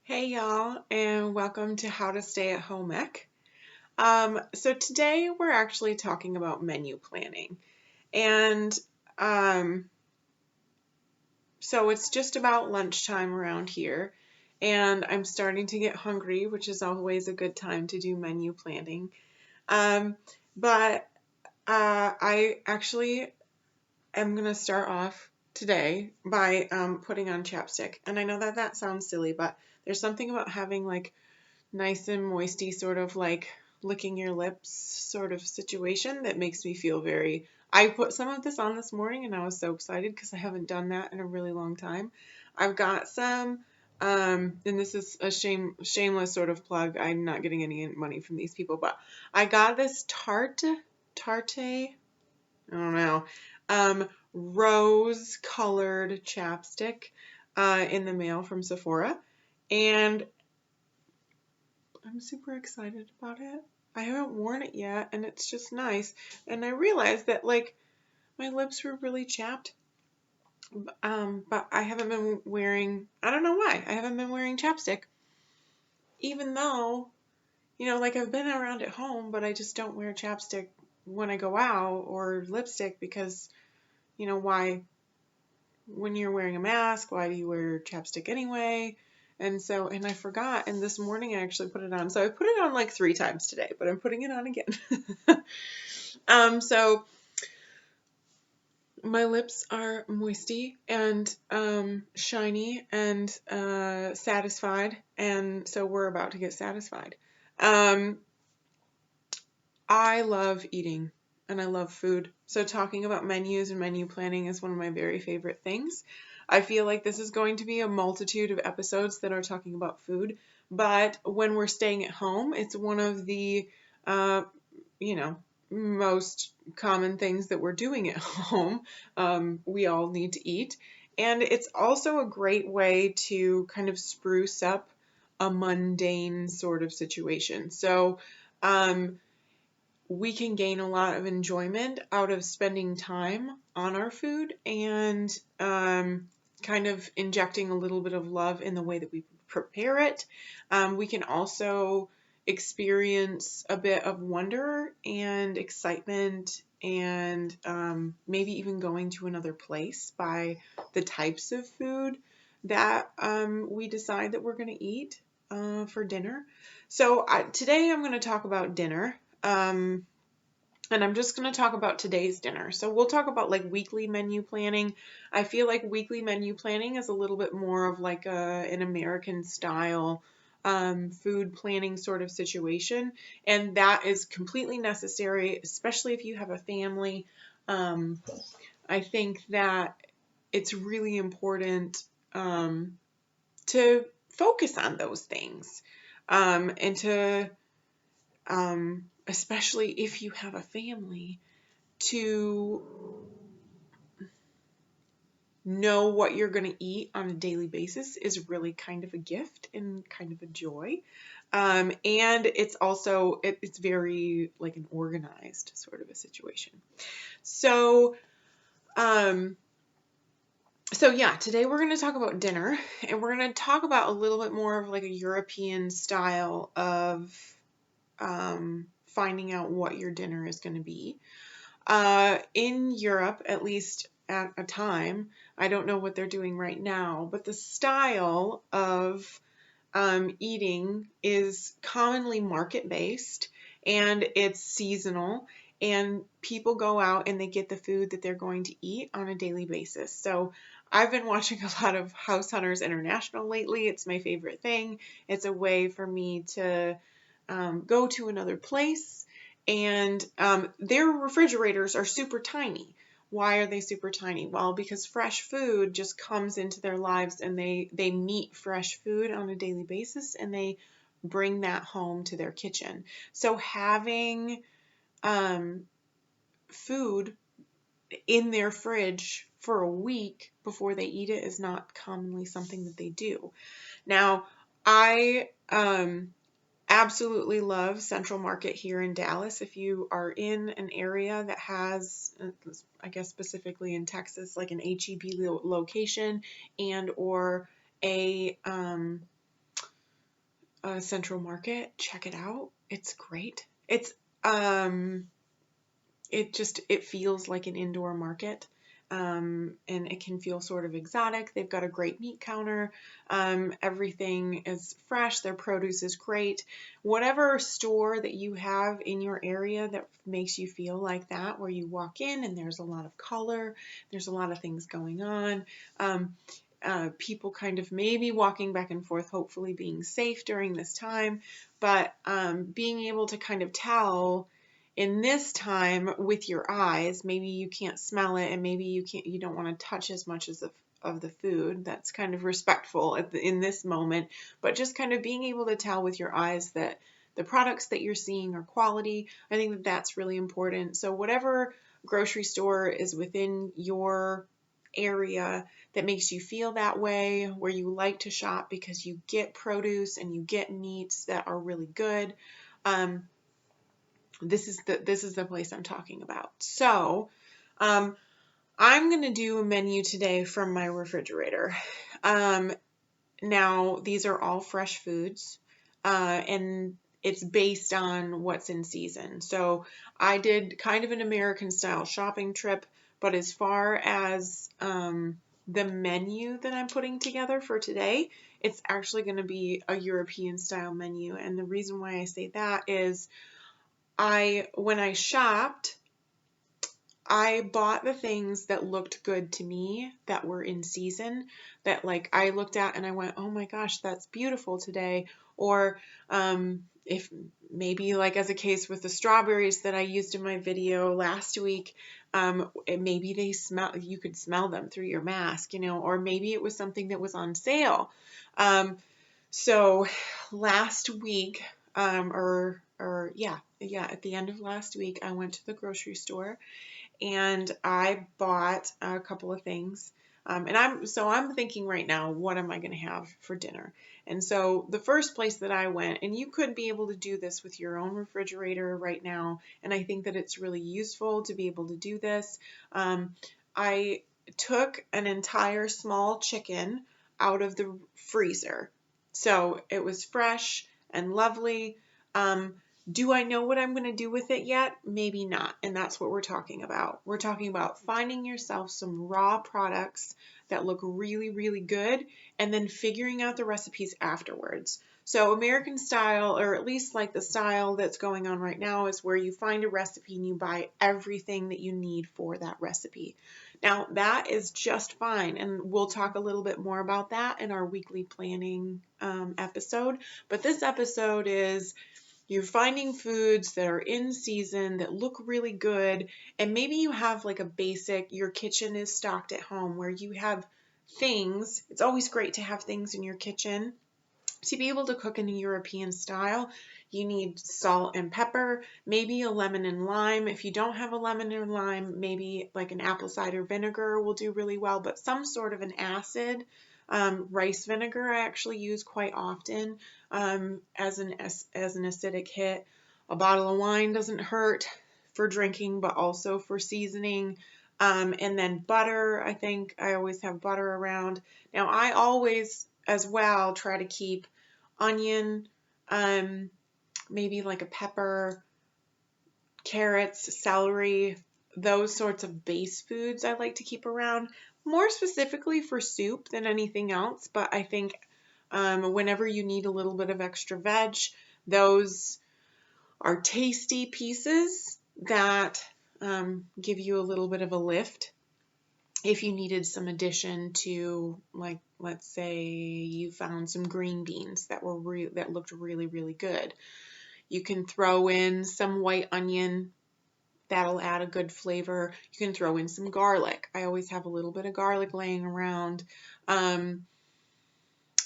Hey y'all, and welcome to How to Stay at Home Ec. So today we're actually talking about menu planning, and um, so it's just about lunchtime around here, and I'm starting to get hungry, which is always a good time to do menu planning. Um, but I actually am gonna start off today by putting on chapstick, and I know that that sounds silly, but there's something about having like nice and moisty, sort of like licking your lips sort of situation that makes me feel very. I put some of this on this morning and I was so excited because I haven't done that in a really long time. I've got some, and this is a shameless sort of plug. I'm not getting any money from these people, but I got this Tarte, I don't know, rose colored chapstick in the mail from Sephora. And I'm super excited about it. I haven't worn it yet, and it's just nice. And I realized that like my lips were really chapped, but I haven't been wearing. I don't know why I haven't been wearing chapstick, even though like I've been around at home, but I just don't wear chapstick when I go out or lipstick because why? When you're wearing a mask, why do you wear chapstick anyway? And I forgot, and this morning I actually put it on. So I put it on like 3 times today, but I'm putting it on again. So my lips are moisty and shiny and satisfied, and so we're about to get satisfied. Um, I love eating and I love food. So talking about menus and menu planning is one of my very favorite things. I feel like this is going to be a multitude of episodes that are talking about food, but when we're staying at home, it's one of the uh, you know, most common things that we're doing at home. We all need to eat. And it's also a great way to kind of spruce up a mundane sort of situation. So, we can gain a lot of enjoyment out of spending time on our food and kind of injecting a little bit of love in the way that we prepare it. We can also experience a bit of wonder and excitement and maybe even going to another place by the types of food that we decide that we're going to eat for dinner. So today I'm going to talk about dinner. And I'm just going to talk about today's dinner. So we'll talk about like weekly menu planning. I feel like weekly menu planning is a little bit more of like an American style food planning sort of situation. And that is completely necessary, especially if you have a family. I think that it's really important to focus on those things and to especially if you have a family, to know what you're going to eat on a daily basis is really kind of a gift and kind of a joy. And it's also, it's very like an organized sort of a situation. So, um, so yeah, today we're going to talk about dinner, and we're going to talk about a little bit more of like a European style of finding out what your dinner is going to be. In Europe, at least at a time, I don't know what they're doing right now, but the style of eating is commonly market-based and it's seasonal, and people go out and they get the food that they're going to eat on a daily basis. So I've been watching a lot of House Hunters International lately. It's my favorite thing. It's a way for me to go to another place, and their refrigerators are super tiny. Why are they super tiny? Well, because fresh food just comes into their lives, and they meet fresh food on a daily basis, and they bring that home to their kitchen. So having food in their fridge for a week before they eat it is not commonly something that they do. Now, I absolutely love Central Market here in Dallas. If you are in an area that has, I guess specifically in Texas, like an HEB location and or a Central Market. Check it out. It's great. Um, it feels like an indoor market. And it can feel sort of exotic. They've got a great meat counter. Everything is fresh. Their produce is great. Whatever store that you have in your area that makes you feel like that, where you walk in and there's a lot of color, there's a lot of things going on. People kind of maybe walking back and forth, hopefully being safe during this time, but being able to kind of tell in this time with your eyes. Maybe you can't smell it, and maybe you don't want to touch as much of the food. That's kind of respectful in this moment, but just kind of being able to tell with your eyes that the products that you're seeing are quality. I think that that's really important. So whatever grocery store is within your area that makes you feel that way, where you like to shop because you get produce and you get meats that are really good, this is the place I'm talking about. So I'm going to do a menu today from my refrigerator. Now, these are all fresh foods, and it's based on what's in season. So I did kind of an American style shopping trip, but as far as the menu that I'm putting together for today, it's actually going to be a European style menu. And the reason why I say that is when I shopped, I bought the things that looked good to me, that were in season, that like I looked at and I went, oh my gosh, that's beautiful today. Or if maybe like as a case with the strawberries that I used in my video last week, maybe you could smell them through your mask, or maybe it was something that was on sale. So last week, at the end of last week, I went to the grocery store and I bought a couple of things. And I'm thinking right now, what am I going to have for dinner? And so the first place that I went, and you could be able to do this with your own refrigerator right now, and I think that it's really useful to be able to do this. I took an entire small chicken out of the freezer. So it was fresh and lovely. Do I know what I'm going to do with it yet? Maybe not. And that's what we're talking about. We're talking about finding yourself some raw products that look really, really good, and then figuring out the recipes afterwards. So American style, or at least like the style that's going on right now, is where you find a recipe and you buy everything that you need for that recipe. Now, that is just fine, and we'll talk a little bit more about that in our weekly planning episode. But this episode is, you're finding foods that are in season, that look really good, and maybe you have like a basic, your kitchen is stocked at home where you have things. It's always great to have things in your kitchen. To be able to cook in a European style, you need salt and pepper, maybe a lemon and lime. If you don't have a lemon and lime, maybe like an apple cider vinegar will do really well, but some sort of an acid. Rice vinegar I actually use quite often as an acidic hit. A bottle of wine doesn't hurt for drinking, but also for seasoning. And then butter, I think I always have butter around. Now I always as well try to keep onion, maybe like a pepper, carrots, celery, those sorts of base foods I like to keep around, more specifically for soup than anything else. But I think whenever you need a little bit of extra veg, those are tasty pieces that give you a little bit of a lift. If you needed some addition to, like, let's say you found some green beans that looked really, really good, you can throw in some white onion. That'll add a good flavor. You can throw in some garlic. I always have a little bit of garlic laying around.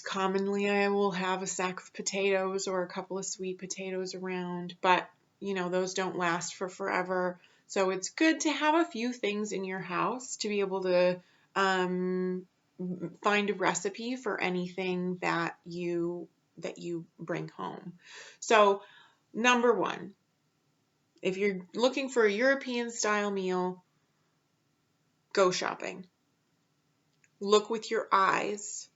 Commonly, I will have a sack of potatoes or a couple of sweet potatoes around, but those don't last for forever. So it's good to have a few things in your house to be able to find a recipe for anything that you bring home. So number one, if you're looking for a European style meal, go shopping. Look with your eyes.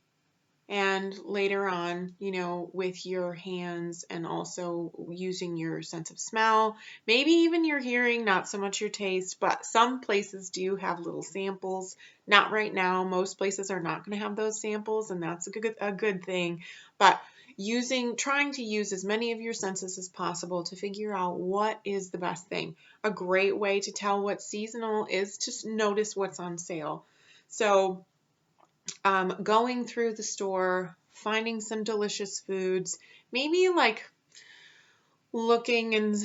And later on, with your hands and also using your sense of smell, maybe even your hearing, not so much your taste, but some places do have little samples. Not right now. Most places are not going to have those samples, and that's a good thing. But trying to use as many of your senses as possible to figure out what is the best thing. A great way to tell what's seasonal is to notice what's on sale. So going through the store, finding some delicious foods, maybe like looking, and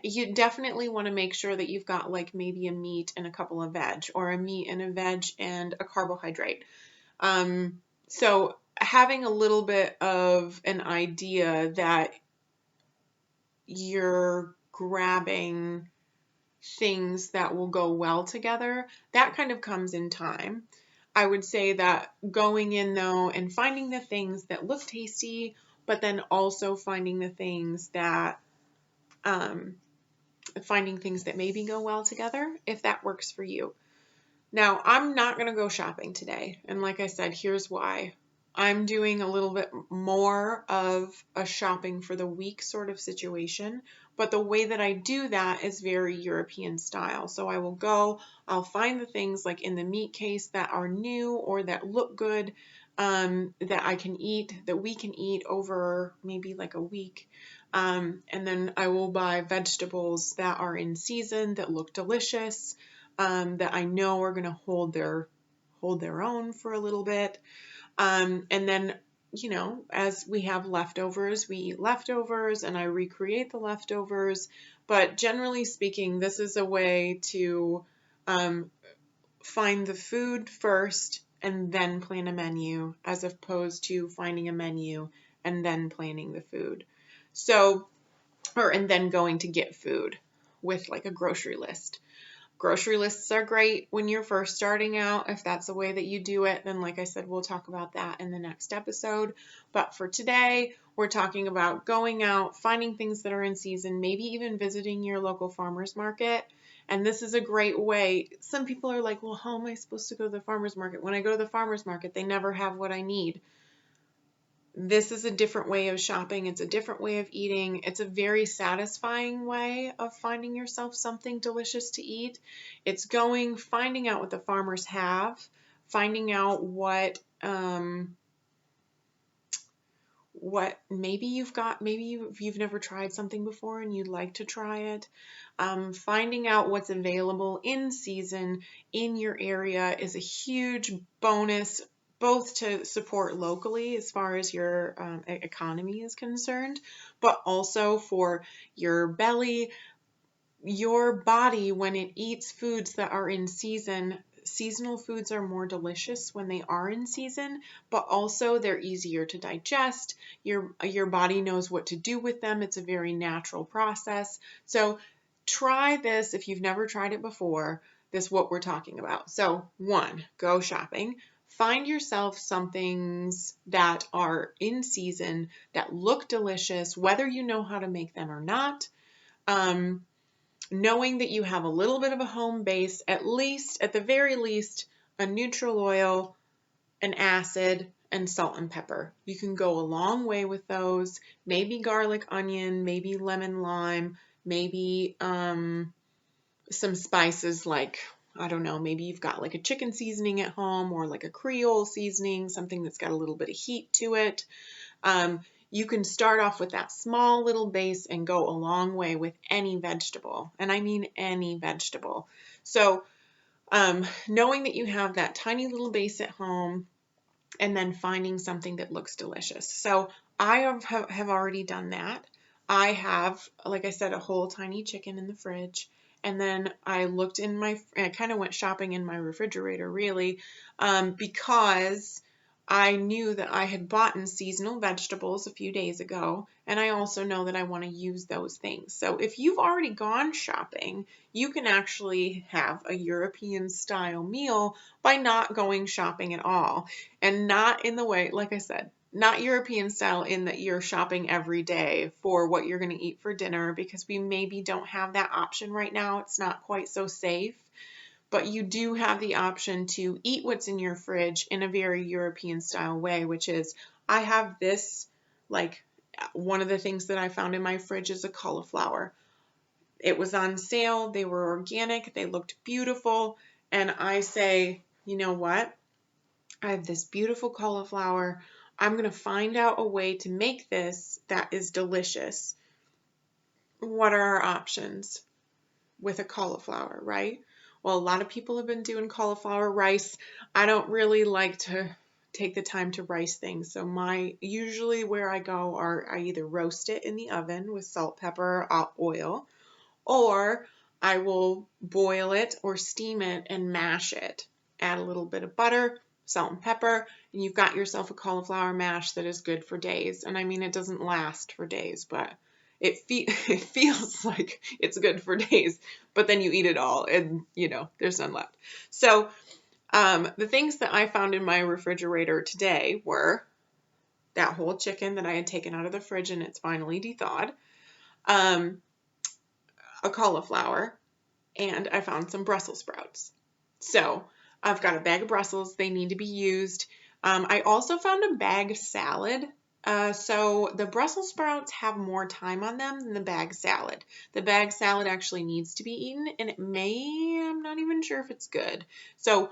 you definitely want to make sure that you've got like maybe a meat and a couple of veg, or a meat and a veg and a carbohydrate. So having a little bit of an idea that you're grabbing things that will go well together, that kind of comes in time. I would say that going in though and finding the things that look tasty, but then also finding the things that maybe go well together, if that works for you. Now, I'm not going to go shopping today. And like I said, here's why. I'm doing a little bit more of a shopping for the week sort of situation. But the way that I do that is very European style. So I'll find the things like in the meat case that are new or that look good, that we can eat over maybe like a week. And then I will buy vegetables that are in season, that look delicious, that I know are going to hold their own for a little bit. And then, as we have leftovers, we eat leftovers and I recreate the leftovers. But generally speaking, this is a way to find the food first and then plan a menu, as opposed to finding a menu and then planning the food. And then going to get food with like a grocery list. Grocery lists are great when you're first starting out. If that's the way that you do it, then like I said, we'll talk about that in the next episode. But for today, we're talking about going out, finding things that are in season, maybe even visiting your local farmer's market. And this is a great way. Some people are like, well, how am I supposed to go to the farmer's market? When I go to the farmer's market, they never have what I need. This is a different way of shopping. It's a different way of eating. It's a very satisfying way of finding yourself something delicious to eat. It's finding out what the farmers have, finding out what maybe you've never tried something before and you'd like to try it. Finding out what's available in season in your area is a huge bonus, both to support locally as far as your economy is concerned, but also for your belly, your body, when it eats foods that are in season. Seasonal foods are more delicious when they are in season, but also they're easier to digest. Your body knows what to do with them. It's a very natural process. So try this if you've never tried it before. This is what we're talking about. So 1, go shopping. Find yourself some things that are in season that look delicious, whether you know how to make them or not. Knowing that you have a little bit of a home base, at the very least, a neutral oil, an acid, and salt and pepper. You can go a long way with those. Maybe garlic, onion, maybe lemon, lime, maybe some spices like, I don't know, maybe you've got like a chicken seasoning at home or like a Creole seasoning, something that's got a little bit of heat to it. You can start off with that small little base and go a long way with any vegetable. And I mean any vegetable. So knowing that you have that tiny little base at home and then finding something that looks delicious. So I have already done that. I have, like I said, a whole tiny chicken in the fridge. And then I kind of went shopping in my refrigerator really, because I knew that I had bought seasonal vegetables a few days ago, and I also know that I want to use those things. So if you've already gone shopping, you can actually have a European style meal by not going shopping at all. And not in the way, like I said, not European style in that you're shopping every day for what you're going to eat for dinner, because we maybe don't have that option right now. It's not quite so safe. but you do have the option to eat what's in your fridge in a very European style way, which is, I have this, like, one of the things that I found in my fridge is a cauliflower. It was on sale. They were organic. They looked beautiful. And I say, you know what? I have this beautiful cauliflower. I'm going to find out a way to make this that is delicious. What are our options with a cauliflower, right? Well, a lot of people have been doing cauliflower rice. I don't really like to take the time to rice things. So usually where I go I either roast it in the oven with salt, pepper, oil, or I will boil it or steam it and mash it. Add a little bit of butter, salt and pepper, and you've got yourself a cauliflower mash that is good for days. And I mean, it doesn't last for days, but it feels like it's good for days, but then you eat it all and, there's none left. So the things that I found in my refrigerator today were that whole chicken that I had taken out of the fridge and it's finally de-thawed, a cauliflower, and I found some Brussels sprouts. So I've got a bag of Brussels. They need to be used. I also found a bag salad. So the Brussels sprouts have more time on them than the bag salad. The bag salad actually needs to be eaten, and I'm not even sure if it's good. So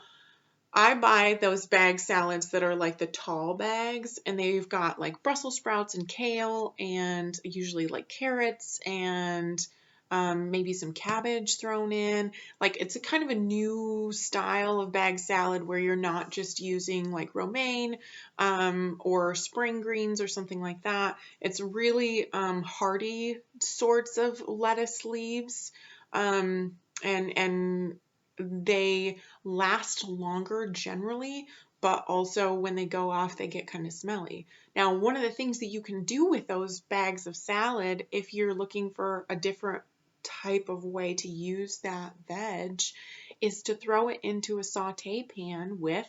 I buy those bag salads that are like the tall bags, and they've got like Brussels sprouts and kale and usually like carrots and maybe some cabbage thrown in. Like, it's a kind of a new style of bag salad where you're not just using like romaine or spring greens or something like that. It's really hearty sorts of lettuce leaves, and they last longer generally, but also when they go off, they get kind of smelly. Now, one of the things that you can do with those bags of salad, if you're looking for a different type of way to use that veg, is to throw it into a saute pan with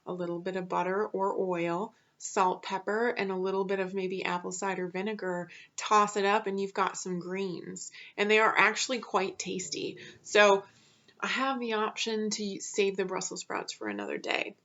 a little bit of butter or oil, salt, pepper, and a little bit of maybe apple cider vinegar. Toss it up and you've got some greens, and they are actually quite tasty. So I have the option to save the Brussels sprouts for another day.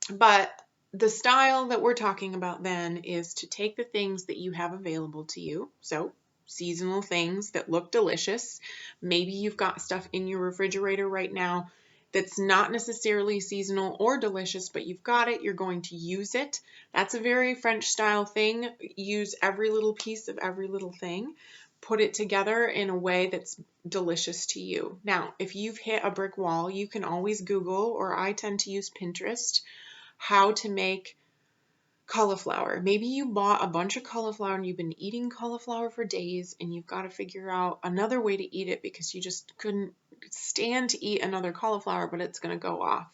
But the style that we're talking about then is to take the things that you have available to you. So seasonal things that look delicious. Maybe you've got stuff in your refrigerator right now that's not necessarily seasonal or delicious, but you've got it, you're going to use it. That's a very French style thing. Use every little piece of every little thing. Put it together in a way that's delicious to you. Now, if you've hit a brick wall, you can always Google, or I tend to use Pinterest, how to make cauliflower. Maybe you bought a bunch of cauliflower and you've been eating cauliflower for days and you've got to figure out another way to eat it because you just couldn't stand to eat another cauliflower, but it's going to go off.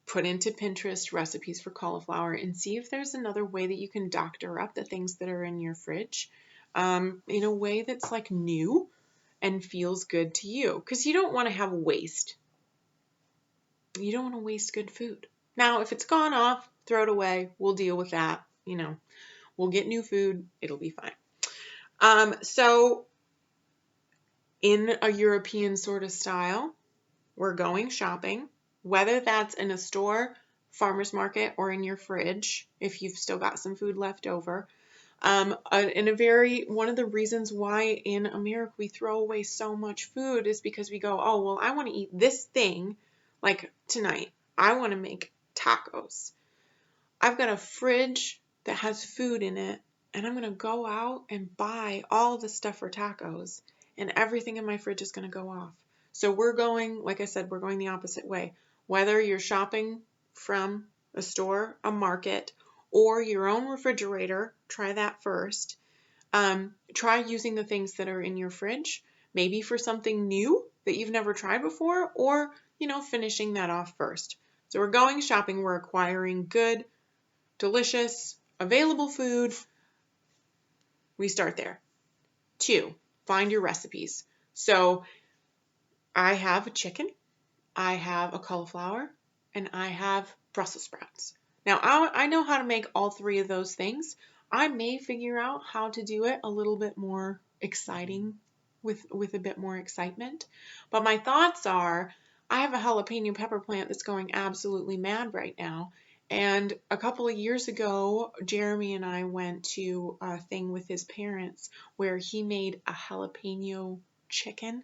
Put into Pinterest recipes for cauliflower and see if there's another way that you can doctor up the things that are in your fridge in a way that's like new and feels good to you, because you don't want to have waste. You don't want to waste good food. Now, if it's gone off, throw it away. We'll deal with that. We'll get new food. It'll be fine. So in a European sort of style, we're going shopping, whether that's in a store, farmer's market, or in your fridge, if you've still got some food left over. One of the reasons why in America we throw away so much food is because we go, oh, well, I want to eat this thing. Like tonight, I want to make tacos. I've got a fridge that has food in it, and I'm going to go out and buy all the stuff for tacos, and everything in my fridge is going to go off. So we're going, like I said, we're going the opposite way. Whether you're shopping from a store, a market, or your own refrigerator, try that first. Try using the things that are in your fridge, maybe for something new that you've never tried before, or, finishing that off first. So we're going shopping, we're acquiring good, delicious, available food. We start there. 2, find your recipes. So I have a chicken, I have a cauliflower, and I have Brussels sprouts. Now, I know how to make all 3 of those things. I may figure out how to do it a little bit more exciting, with a bit more excitement. But my thoughts are, I have a jalapeno pepper plant that's going absolutely mad right now. And a couple of years ago, Jeremy and I went to a thing with his parents where he made a jalapeno chicken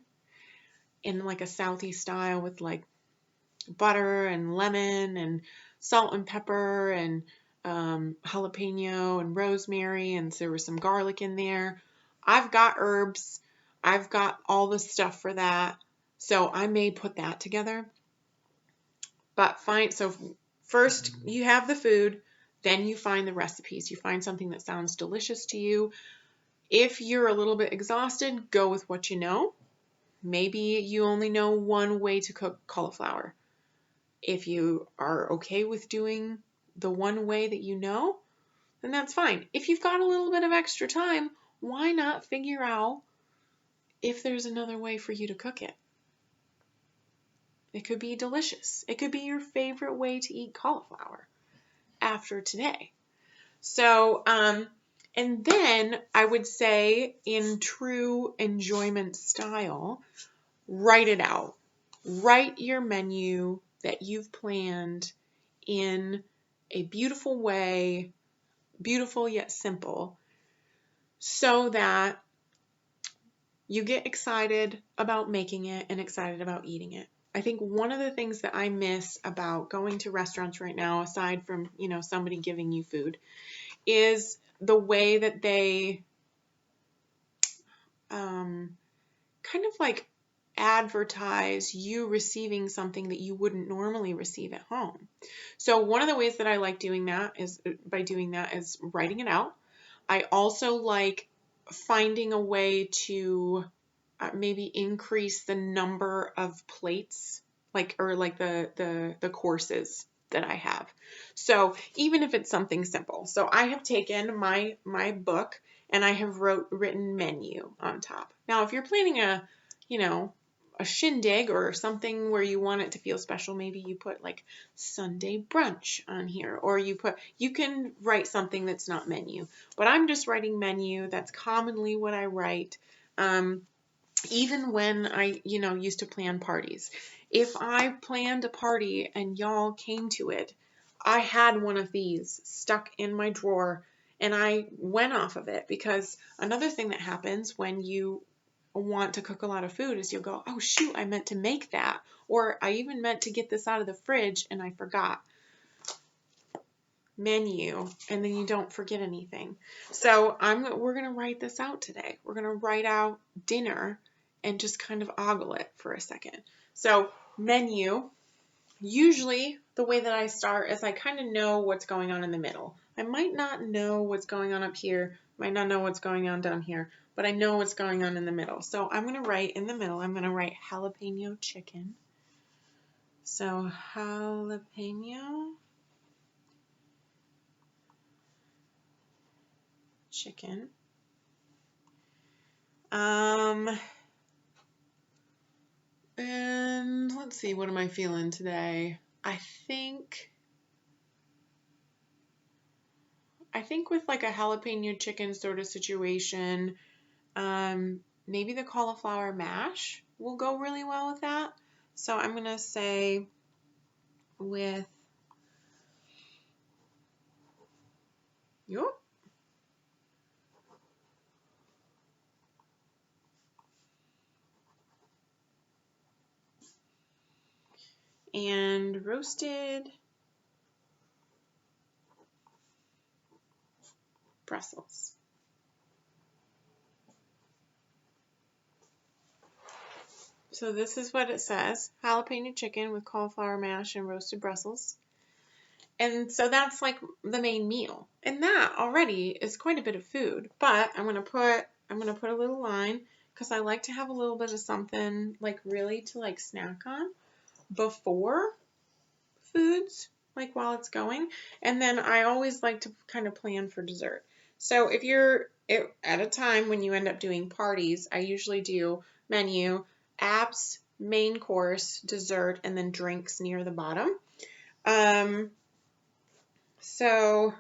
in like a Southeast style with like butter and lemon and salt and pepper and jalapeno and rosemary, and there was some garlic in there. I've got herbs. I've got all the stuff for that. So I may put that together. But first you have the food, then you find the recipes. You find something that sounds delicious to you. If you're a little bit exhausted, go with what you know. Maybe you only know one way to cook cauliflower. If you are okay with doing the one way that you know, then that's fine. If you've got a little bit of extra time, why not figure out if there's another way for you to cook it? It could be delicious. It could be your favorite way to eat cauliflower after today. So, and then I would say in true enjoyment style, write it out. Write your menu that you've planned in a beautiful way, beautiful yet simple, so that you get excited about making it and excited about eating it. I think one of the things that I miss about going to restaurants right now, aside from, somebody giving you food, is the way that they kind of like advertise you receiving something that you wouldn't normally receive at home. So one of the ways that I like doing that is writing it out. I also like finding a way to maybe increase the number of plates, or the courses that I have. So even if it's something simple. So I have taken my book and I have written menu on top. Now, if you're planning a shindig or something where you want it to feel special, maybe you put like Sunday brunch on here, or you can write something that's not menu, but I'm just writing menu. That's commonly what I write. Even when I, used to plan parties. If I planned a party and y'all came to it, I had one of these stuck in my drawer and I went off of it, because another thing that happens when you want to cook a lot of food is you'll go, oh shoot, I meant to make that, or I even meant to get this out of the fridge and I forgot. Menu, and then you don't forget anything. So we're going to write this out today. We're going to write out dinner and just kind of ogle it for a second. So menu, usually the way that I start is I kind of know what's going on in the middle. I might not know what's going on up here, might not know what's going on down here, but I know what's going on in the middle. So I'm going to write in the middle, I'm going to write jalapeno chicken. So jalapeno chicken. And let's see, what am I feeling today? I think with like a jalapeno chicken sort of situation, maybe the cauliflower mash will go really well with that. So I'm going to say with, and roasted Brussels. So this is what it says: jalapeno chicken with cauliflower mash and roasted Brussels. And so that's like the main meal. And that already is quite a bit of food. But I'm going to put a little line, because I like to have a little bit of something like really to like snack on before foods, like while it's going. And then I always like to kind of plan for dessert. So if you're at a time when you end up doing parties, I usually do menu, apps, main course, dessert, and then drinks near the bottom. So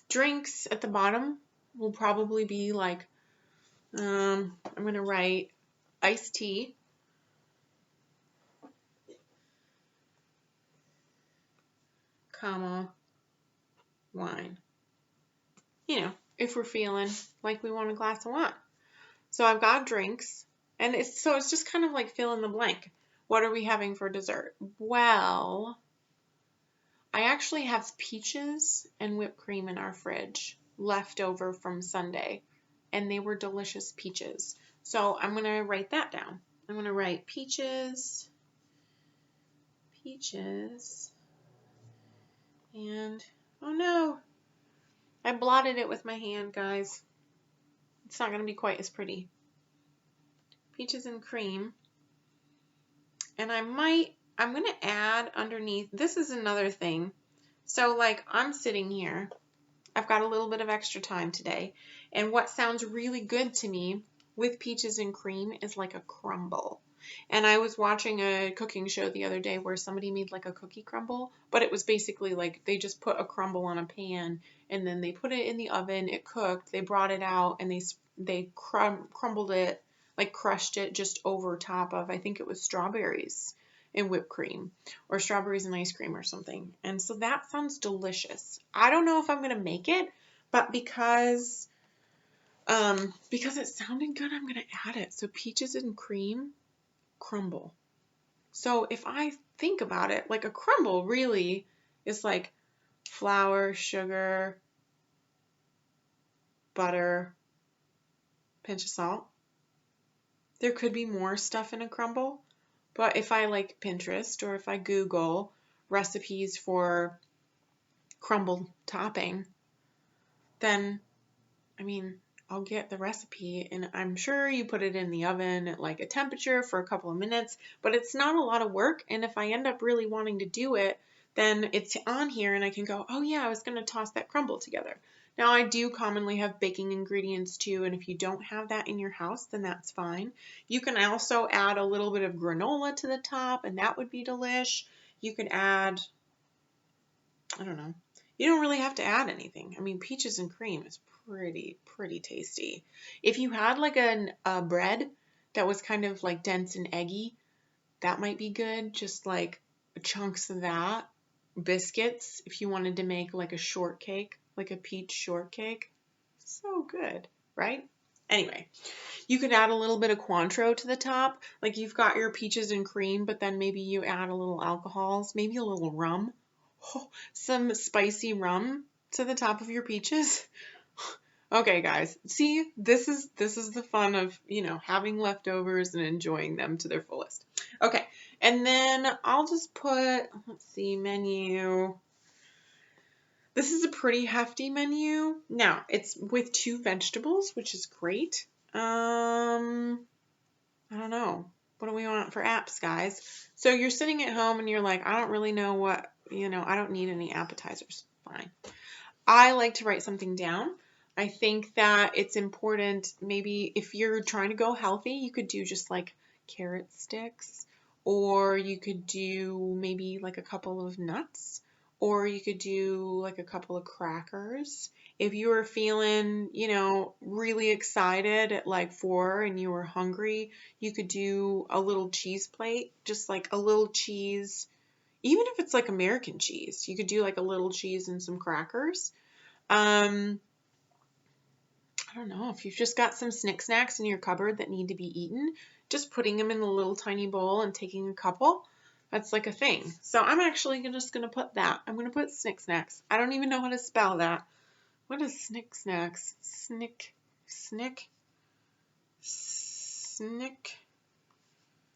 drinks at the bottom will probably be like, I'm going to write iced tea, comma, wine. You know, if we're feeling like we want a glass of wine. So I've got drinks, and it's just kind of like fill in the blank. What are we having for dessert? Well, I actually have peaches and whipped cream in our fridge left over from Sunday, and they were delicious peaches. So I'm going to write that down. I'm going to write peaches, and oh no, I blotted it with my hand, guys. It's not going to be quite as pretty. Peaches and cream. And I'm going to add underneath, this is another thing. So like I'm sitting here, I've got a little bit of extra time today. And what sounds really good to me with peaches and cream is like a crumble. And I was watching a cooking show the other day where somebody made like a cookie crumble, but it was basically like they just put a crumble on a pan and then they put it in the oven, it cooked, they brought it out and they crumbled it, like crushed it just over top of, I think it was strawberries and whipped cream or strawberries and ice cream or something. And so that sounds delicious. I don't know if I'm going to make it, but because it sounded good, I'm going to add it. So peaches and cream crumble. So if I think about it, like a crumble really is like flour, sugar, butter, pinch of salt. There could be more stuff in a crumble, but if I like Pinterest or if I Google recipes for crumble topping, then, I mean, I'll get the recipe and I'm sure you put it in the oven at like a temperature for a couple of minutes, but it's not a lot of work. And if I end up really wanting to do it, then it's on here and I can go, oh yeah, I was going to toss that crumble together. Now I do commonly have baking ingredients too, and if you don't have that in your house, then that's fine. You can also add a little bit of granola to the top and that would be delish. You could add, I don't know. You don't really have to add anything. I mean, peaches and cream is pretty tasty. If you had like a bread that was kind of like dense and eggy, that might be good. Just like chunks of that. Biscuits, if you wanted to make like a shortcake, like a peach shortcake. So good, right? Anyway, you could add a little bit of Cointreau to the top. Like you've got your peaches and cream, but then maybe you add a little alcohols, maybe a little rum. Oh, some spicy rum to the top of your peaches. Okay, guys, see, this is the fun of, having leftovers and enjoying them to their fullest. Okay, and then I'll just put, let's see, menu. This is a pretty hefty menu. Now, it's with 2 vegetables, which is great. I don't know. What do we want for apps, guys? So you're sitting at home and you're like, I don't really know what, I don't need any appetizers. Fine. I like to write something down. I think that it's important, maybe if you're trying to go healthy, you could do just like carrot sticks, or you could do maybe like a couple of nuts, or you could do like a couple of crackers. If you were feeling, really excited at like 4 and you were hungry, you could do a little cheese plate, just like a little cheese. Even if it's like American cheese, you could do like a little cheese and some crackers. I don't know, if you've just got some snick snacks in your cupboard that need to be eaten, just putting them in a little tiny bowl and taking a couple, that's like a thing. So I'm actually just going to put that. I'm going to put snick snacks. I don't even know how to spell that. What is snick snacks? Snick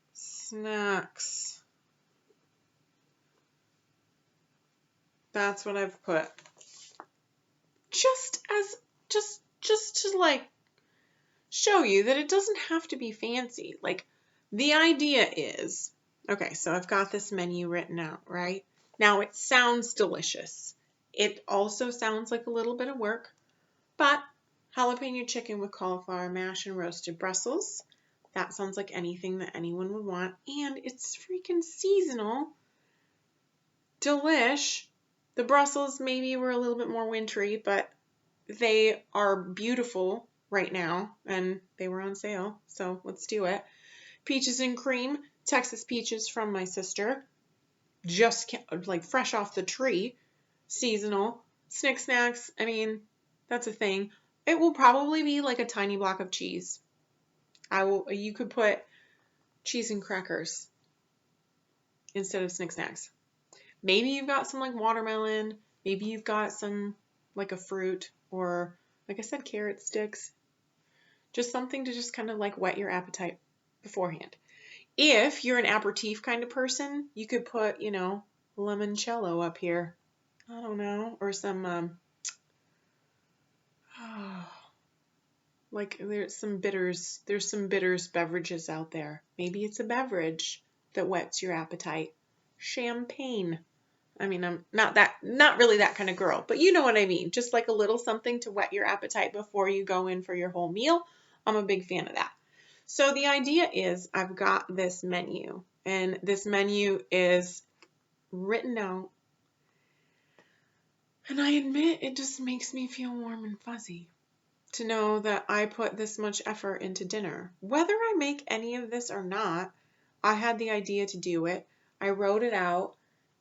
snacks. That's what I've put. Just to like show you that it doesn't have to be fancy. Like the idea is, okay, so I've got this menu written out, right? Now it sounds delicious. It also sounds like a little bit of work, but jalapeno chicken with cauliflower mash and roasted Brussels. That sounds like anything that anyone would want, and it's freaking seasonal. Delish. The Brussels maybe were a little bit more wintry, but they are beautiful right now, and they were on sale, so let's do it. Peaches and cream, Texas peaches from my sister, just like fresh off the tree. seasonal. Snick snacks, I mean, that's a thing. It will probably be like a tiny block of cheese. You could put cheese and crackers instead of snick snacks. Maybe you've got some like watermelon. Maybe you've got some like a fruit or, like I said, carrot sticks. Just something to just kind of like whet your appetite beforehand. If you're an aperitif kind of person, you could put, limoncello up here. I don't know. Or some, like there's some bitters. There's some bitters beverages out there. Maybe it's a beverage that whets your appetite. Champagne. I mean, I'm not really that kind of girl, but you know what I mean. Just like a little something to whet your appetite before you go in for your whole meal. I'm a big fan of that. So the idea is I've got this menu, and this menu is written out. And I admit it just makes me feel warm and fuzzy to know that I put this much effort into dinner. Whether I make any of this or not, I had the idea to do it. I wrote it out.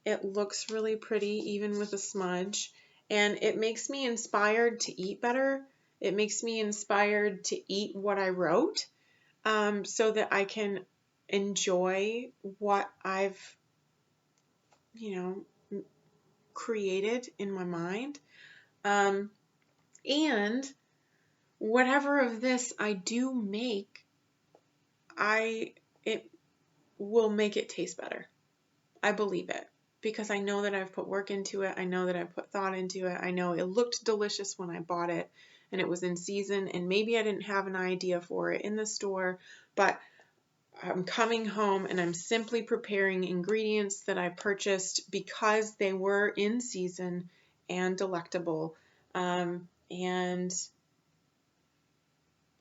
It looks really pretty, even with a smudge, and it makes me inspired to eat better. It makes me inspired to eat what I wrote, so that I can enjoy what I've, created in my mind. And whatever of this I do make, it will make it taste better. I believe it because I know that I've put work into it. I know that I've put thought into it. I know it looked delicious when I bought it and it was in season, and maybe I didn't have an idea for it in the store, but I'm coming home and I'm simply preparing ingredients that I purchased because they were in season and delectable. And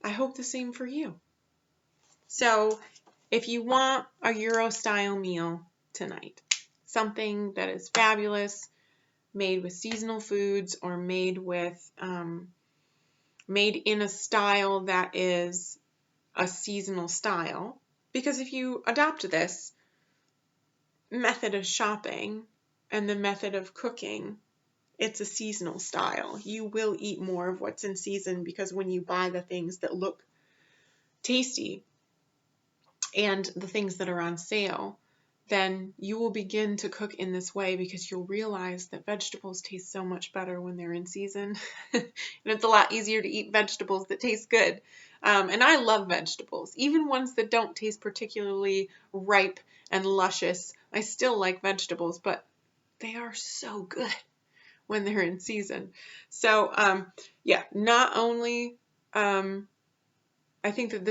I hope the same for you. So if you want a Euro style meal tonight, something that is fabulous, made with seasonal foods or made in a style that is a seasonal style, because if you adopt this method of shopping and the method of cooking, it's a seasonal style. You will eat more of what's in season because when you buy the things that look tasty and the things that are on sale, then you will begin to cook in this way because you'll realize that vegetables taste so much better when they're in season. And it's a lot easier to eat vegetables that taste good. And I love vegetables, even ones that don't taste particularly ripe and luscious. I still like vegetables, but they are so good when they're in season. So, not only, I think that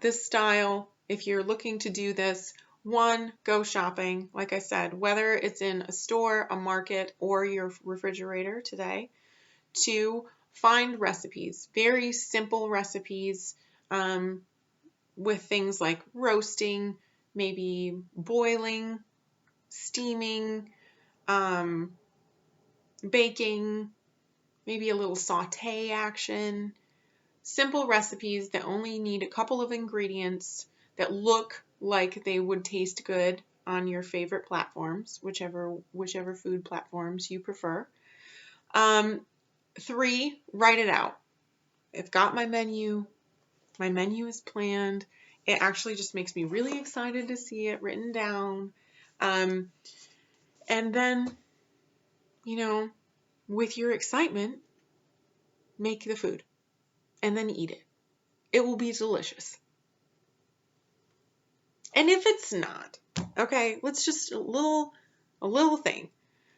this style, if you're looking to do this, one, go shopping, like I said, whether it's in a store, a market, or your refrigerator today. Two, find recipes, very simple recipes, with things like roasting, maybe boiling, steaming, baking, maybe a little saute action. Simple recipes that only need a couple of ingredients that look like they would taste good on your favorite platforms, whichever food platforms you prefer. 3, write it out. I've got my menu. My menu is planned. It actually just makes me really excited to see it written down. And then, with your excitement, make the food and then eat it. It will be delicious. And if it's not, okay, let's just a little thing.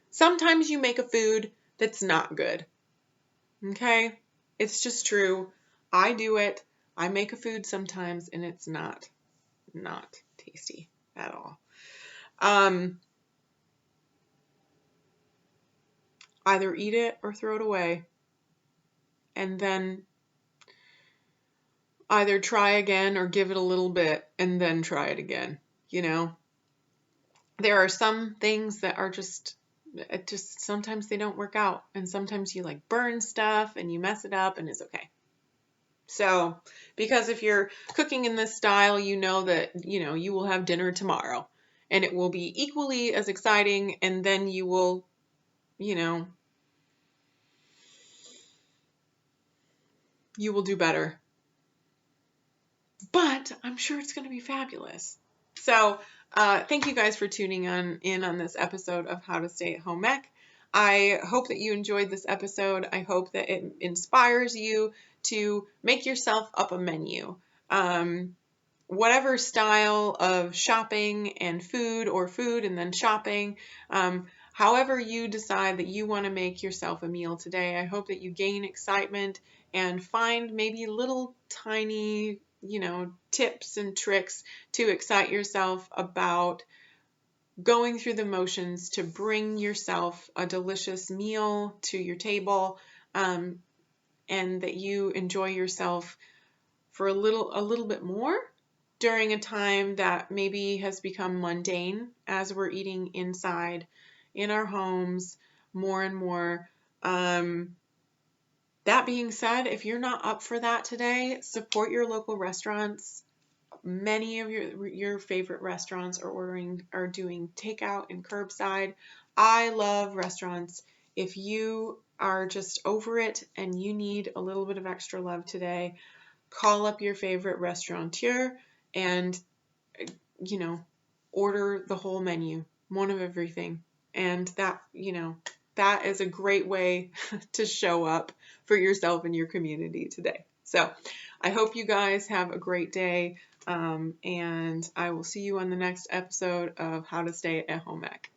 Sometimes you make a food that's not good. Okay? It's just true. I do it. I make a food sometimes and it's not tasty at all. Either eat it or throw it away. And then either try again or give it a little bit and then try it again. There are some things that are just sometimes they don't work out, and sometimes you like burn stuff and you mess it up and it's okay. So, because if you're cooking in this style, you know that, you will have dinner tomorrow and it will be equally as exciting, and then you will, you will do better. But I'm sure it's going to be fabulous. So thank you guys for tuning in on this episode of How to Stay at Home Ec. I hope that you enjoyed this episode. I hope that it inspires you to make yourself up a menu. Whatever style of shopping and food, or food and then shopping, however you decide that you want to make yourself a meal today, I hope that you gain excitement and find maybe little tiny, tips and tricks to excite yourself about going through the motions to bring yourself a delicious meal to your table, and that you enjoy yourself for a little bit more during a time that maybe has become mundane as we're eating inside in our homes more and more. That being said, if you're not up for that today, support your local restaurants. Many of your favorite restaurants are doing takeout and curbside. I love restaurants. If you are just over it and you need a little bit of extra love today, call up your favorite restaurateur and, order the whole menu, one of everything. And that is a great way to show up for yourself and your community today. So I hope you guys have a great day, and I will see you on the next episode of How to Stay at Home Ec.